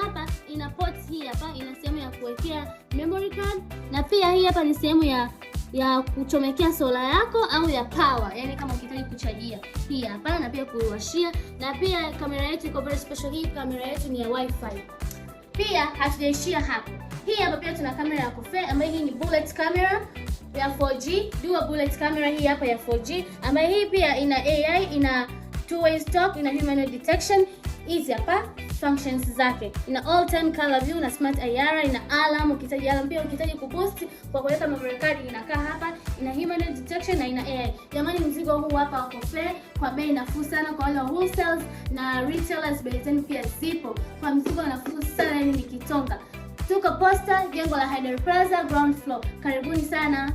hapa ina port hii hapa, ina sehemu ya kuwekea memory card, na pia hii hapa ni sehemu ya kuchomekea sola yako au ya power, yani kama ukihitaji kuchajia hii hapa, na pia kuiwashia. Na pia kamera yetu iko very special, hii kamera yetu ni ya wifi. Pia hatujaishia hapo, hii hapa pia tuna kamera ya kofe ambayo hii ni bullet camera ya 4G, dual bullet camera hii hapa ya 4G, ambayo hii pia ina AI, ina two-way stop, ina human detection. Hizi hapa functions zake, ina all time color view na smart IR, ina alarm, ukihitaji alarm pia, ukihitaji kuboost kwa kuweka memory card inakaa hapa, ina human detection na ina AI. Jamani, mzigo huu hapa wa Kofe kwa bei nafuu sana kwa wale wa wholesales na retailers, bei zenu pia zipo kwa mzigo nafuu sana, yani ni kitonga. Tuko Posta, jengo la Hyder Plaza, ground floor. Karibuni sana.